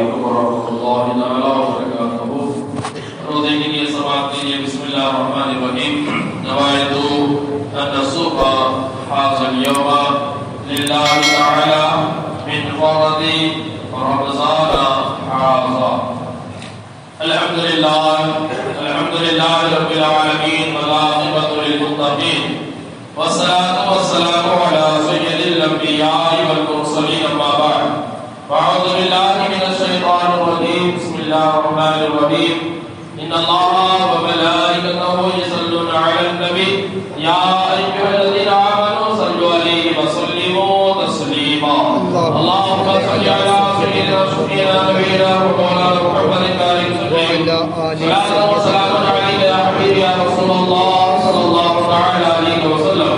علیکم ورحمۃ اللہ تعالی وبرکاتہ۔ روزے کے لیے سماعت کیجیے۔ بسم اللہ الرحمن الرحیم۔ نوائت ان نصوم هذا اليوم لله تعالى من فرض رمضان هذا۔ الحمد لله رب العالمين والعاقبة للمتقين والصلاة والسلام على سيد الأنبياء والمرسلين أما بعد فأعوذ بالله من الشيطان الرجيم بسم الله الرحمن الرحيم إن الله وملائكته يصلون على النبي يا أيها الذين آمنوا صلوا عليه وسلموا تسليما اللهم صل على سيدنا وشفيعنا نبينا ومولانا محمد صلاة وسلام عليك يا حبيبي يا رسول الله صلى الله تعالى عليه وسلم۔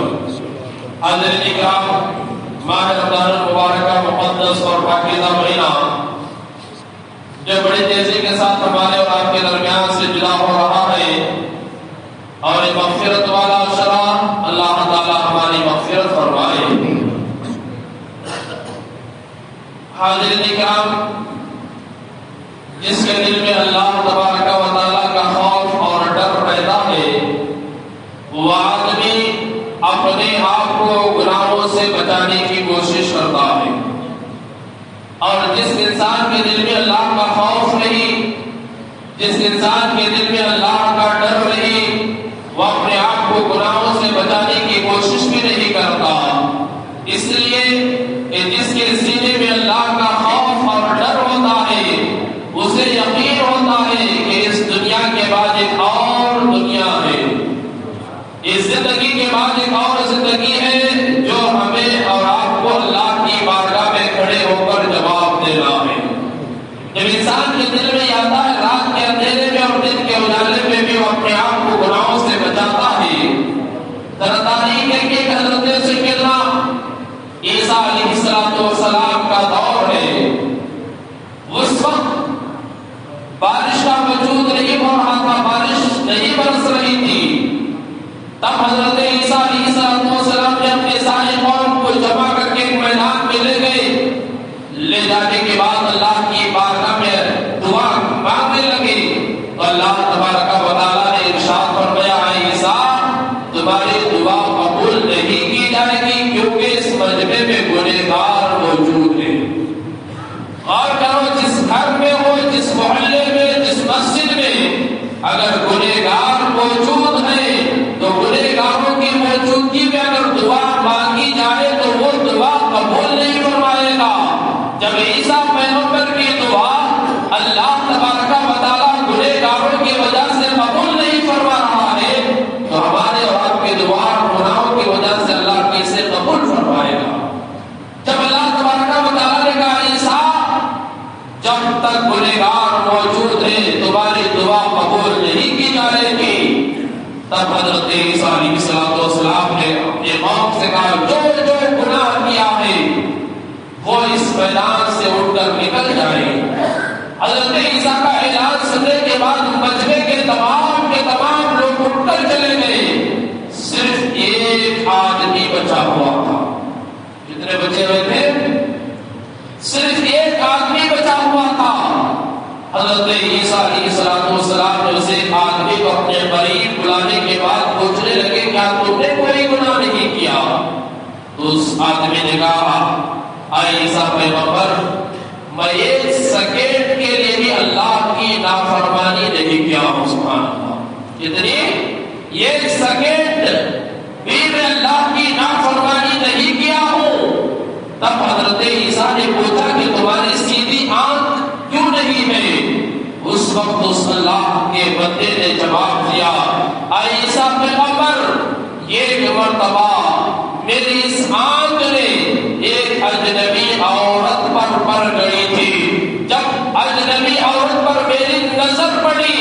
حاضرین اکرام، ماہ رمضان المبارکہ مقدس اور پاکیزہ مہینہ جو بڑی تیزی کے ساتھ ہمارے اور آپ کے درمیان سے جدا ہو رہا ہے، اور مغفرت والا شرع اللہ تعالی ہماری مغفرت فرمائے۔ حاضرین اکرام، جس کے دل میں اللہ تبارک و تعالی کا خوف اور ڈر پیدا ہے، وہ آدمی اپنے آپ کو گناہوں سے بچانے کی کوشش کرتا ہے، اور جس انسان کے دل میں اللہ کا خوف نہیں، جس انسان کے دل میں اللہ کا ڈر نہیں، وہ اپنے آپ کو گناہوں سے بچانے کی کوشش بھی نہیں کرتا۔ اس لیے کہ جس کے سینے میں اللہ کا خوف اور ڈر ہوتا ہے، اسے یقین ہوتا ہے کہ اس دنیا کے بعد ایک اور دنیا ہے، اس زندگی کے بعد ایک اور زندگی ہے جو ہمیں اور آپ کو اللہ کی بارگاہ میں کھڑے ہو کر جواب دینا ہے۔ جب انسان کے دل میں آتا ہے، رات کے اندھیرے میں اور دن کے اجالے میں بھی وہ اپنے آپ کو گناہوں سے بچاتا ہے۔ تاریخ ہے کہ حضرت سیدنا عیسیٰ علیہ السلام کا دور ہے، اس وقت بارش کا وجود نہیں ہو رہا تھا، بارش نہیں برس رہی تھی۔ تب حضرت عیسیٰ علیہ السلام نے اپنے سارے قوم کو جمع کر کے میدان میں لے گئے۔ لے جانے کے بعد اللہ کی بارگاہ میں دعا مانگنے لگے، تو اللہ تبارک و تعالیٰ نے ارشاد فرمایا، اے عیسیٰ، تمہاری دعا قبول نہیں کی جائے گی کیونکہ اس مجمع میں گنہگار موجود ہیں۔ اور کرو، جس گھر میں ہو، جس محلے میں، جس مسجد میں اگر گنہگار موجود ہے تو گنہگاروں کی موجودگی میں اگر دعا مانگی جائے تو وہ دعا قبول نہیں فرمائے گا۔ جب عیسیٰ پیغمبر کی دعا اللہ تبارک و تعالیٰ گنہگاروں کی وجہ سے قبول نہیں فرما رہا ہے، تو ہمارے اور آپ کی دعا گناہوں کی وجہ سے اللہ کیسے قبول فرمائے گا؟ جب اللہ تبارک و تعالیٰ نے کہا، عیسیٰ، جب تک گنہگار موجود ہیں تمہاری دعا قبول نہیں کی جائے گی۔ تب حضرت عیسیٰ علیہ السلام نے اپنے قوم سے کہا، جو جو گناہ کیا ہے وہ اس میدان سے اٹھ کر نکل جائے۔ حضرت عیسیٰ کا اعلان سننے کے بعد مجمع کے تمام لوگ اٹھ کر چلے گئے، صرف ایک آدمی بچا ہوا تھا۔ کتنے بچے ہوئے تھے؟ صرف ایک آدمی بچا ہوا تھا۔ حضرت عیسیٰ علیہ السلام نے اسے آدمی کو اپنے قریب بلانے کے بعد پوچھنے لگے، کیا تم نے کوئی گناہ نہیں کیا؟ تو اس آدمی نے کہا، اے عیسیٰ پیغمبر، میں ایک سیکنڈ کے لیے بھی اللہ کی نافرمانی نہیں کیا ہوں۔ سبحان اللہ! کتنی؟ ایک سیکنڈ بھی میں اللہ کی نافرمانی نہیں کیا ہوں۔ تب حضرت عیسیٰ نے پوچھا کہ تمہاری سیدھی آنکھ کیوں نہیں ہے؟ اس وقت اس اللہ کے بندے نے جواب دیا، اے عیسیٰ پیغمبر، ایک مرتبہ میری اس آنکھ نے ایک اجنبی عورت پر پڑ گئی تھی۔ جب اجنبی عورت پر میری نظر پڑی،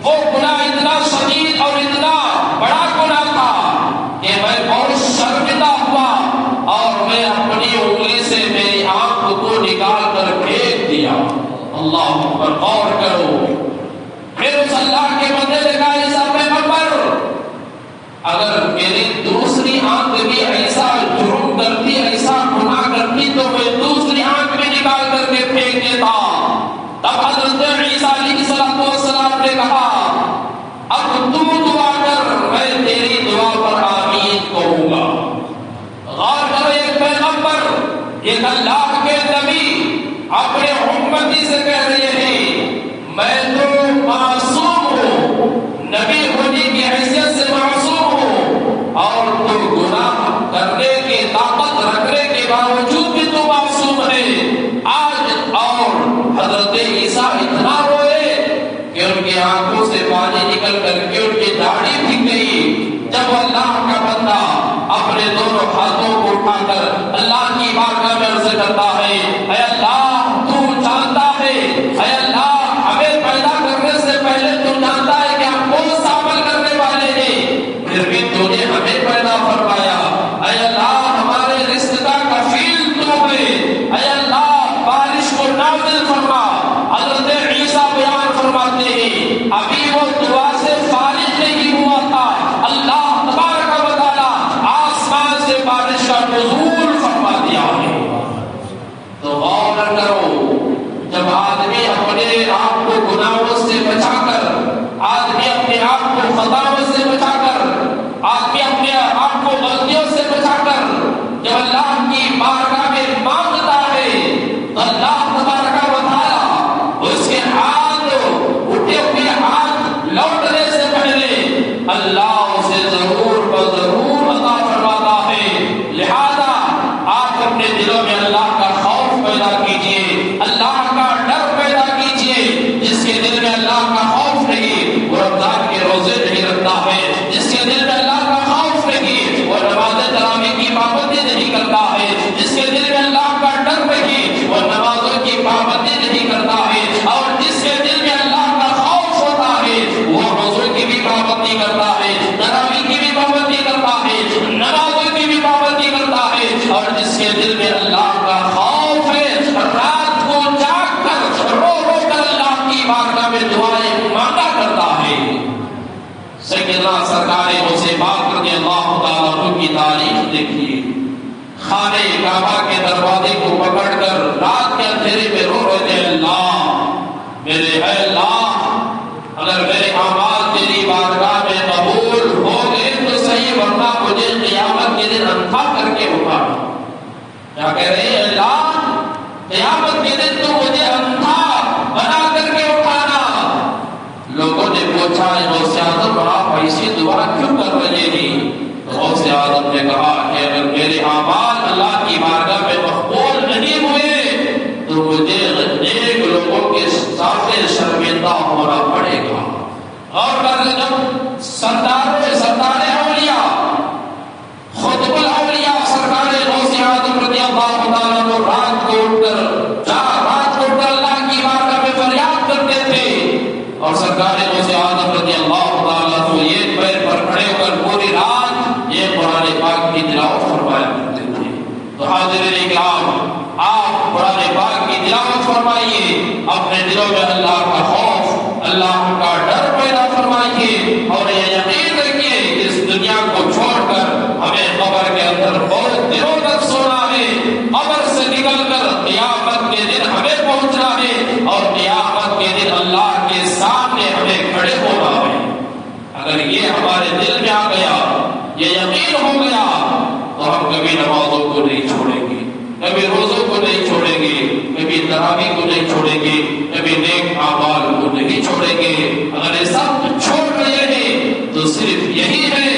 وہ گناہ اتنا شدید اور اتنا بڑا گناہ تھا کہ میں بہت شرمندہ ہوا اور میں اپنی انگلی سے میری آنکھ کو نکال کر پھینک دیا۔ اللہ پر غور کرو۔ پھر اس اللہ کے بندے نے کہا، عیسیٰ پیغمبر، اگر میری دوسری آنکھ بھی ایسا جرم کرتی، ایسا گناہ کرتی تو میں دوسری آنکھ بھی نکال کر کے پھینک دیتا۔ تب حضرت عیسیٰ علیہ السلام نے کہا اب تو دعا کر میں تیری دعا پر آمین کہوں گا. غور کرو ایک پیغمبر ایک اللہ کے نبی اپنے امتی سے کہہ رہے ہیں میں تو معصوم ہوں, نبی ہونے کی حیثیت سے معصوم ہوں, اور تو گناہ کرنے کی طاقت رکھنے کے باوجود بھی تو معصوم ہے. آج اور حضرت عیسیٰ اتنا روئے کہ ان کی آنکھوں سے پانی نکل کر کے ان کی داڑھی بھیگ گئی. جب اللہ کا بندہ اپنے دونوں ہاتھوں کو اٹھا کر اللہ کی بارگاہ میں عرض کرتا ہے اے اللہ تو جانتا ہے, اے اللہ ہمیں پیدا کرنے سے پہلے تو جانتا ہے کہ ہم کون سا عمل کرنے والے ہیں, پھر بھی تو نے ہمیں پیدا فرمایا. اے اللہ ہمارے رزق کا کفیل تو ہے, اے اللہ بارش کو نازل فرما. حضرت عیسیٰ بیان فرماتے ہیں ابھی وہ دعا سے فارغ نہیں ہوا تھا, اللہ تبارک و تعالی آسمان سے بارش کا نزول فرما دیا ہے. تو غور کرو, جب آدمی اپنے آپ کو گناہوں سے بچا کر, آدمی اپنے آپ کو خطاؤں سے بچا کر, آدمی اپنے آپ کو غلطیوں سے بچا کر جب اللہ کی بارگاہ میں مانگتا ہے تو اللہ تبارک و تعالی اس کے ہاتھ اٹھے ہوئے ہاتھ لوٹنے سے پہلے اللہ اسے ضرور بضرور عطا فرماتا ہے. لہذا آپ اپنے دلوں میں اللہ کا خوف پیدا کیجیے, اللہ کا ڈر پیدا کیجیے. جس کے دل میں اللہ کا خوف نہیں وہ رمضان کے روزے نہیں رکھتا ہے, جس کے دل میں اللہ کا خوف نہیں وہ نماز تراویح کی پابندی نہیں کرتا ہے, جس کے دل میں اللہ کا ڈر نہیں وہ نمازوں کی پابندی نہیں کرتا ہے, اور جس کے دل میں اللہ کا خوف ہوتا ہے وہ روزوں کی بھی پابندی کرتا ہے, تراویح کی بھی پابندی کرتا ہے, نمازوں کی بھی پابندی کرتا ہے. اور جس کے دل میں اللہ کا خوف ہے رات کو جاگ کر رو رو کر اللہ کی بارگاہ میں دعائیں مانگا کرتا ہے. سیدنا سرکار غوث پاک رضی اللہ تعالیٰ عنہ کی تاریخ دیکھیے, خانہ کعبہ کے دروازے کو پکڑ کر رات کے اندھیرے میں رو رہے تھے اللہ میرے اے اللہ اگر میرے اعمال تیری بارگاہ میں قبول ہو گئے تو صحیح, ورنہ مجھے قیامت کے دن اندھا کر کے اٹھانا. کیا کہہ رہے ہیں اللہ قیامت کے دن تو مجھے اندھا بنا کر کے اٹھانا. لوگوں نے پوچھا غوث اعظم آپ ایسی دعا کیوں کر رہے ہیں؟ غوث اعظم نے کہا کہ اگر میرے اعمال اللہ کی بارگاہ میں مقبول نہیں ہوئے تو مجھے نیک لوگوں کے سامنے شرمندہ ہونا پڑے گا. اور جب سردار اولیاء خطب الاولیاء سرکار غوث اعظم رضی اللہ تعالیٰ عنہ رات کو اٹھ کر اللہ کی بارگاہ میں فریاد کرتے تھے, اور سرکار غوث اعظم رضی اللہ تعالیٰ عنہ ایک پیر پر کھڑے ہو کر پوری رات یہ قرآن پاک کی تلاوت فرمایا کرتے تھے. تو حاضرین اکرام آپ قرآن پاک کی تلاوت فرمائیے, اپنے دلوں میں اللہ کا خوف اللہ کا ڈر پیدا فرمائیے, اور یہ یقین رکھیے اس دنیا کو چھوڑ کر ہمیں قبر کے اندر بہت دنوں تک سونا ہے, قبر سے نکل کر قیامت کے دن ہمیں پہنچنا ہے, اور قیامت کے دن اللہ کے سامنے ہمیں کھڑے ہونا ہے. اگر یہ ہمارے دل میں آ گیا, یہ یقین ہو گیا, تو ہم کبھی نمازوں کو نہیں چھوڑیں گے, کبھی روزوں کو نہیں چھوڑیں گے, کبھی تراویح کو نہیں چھوڑیں گے, کبھی نیک اعمال کو نہیں چھوڑیں گے. اگر یہ سب چھوڑ رہے ہیں تو صرف یہی ہے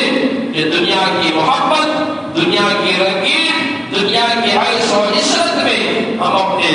کہ دنیا کی محبت, دنیا کی رنگین, دنیا کی عیش و عشرت میں ہم اپنے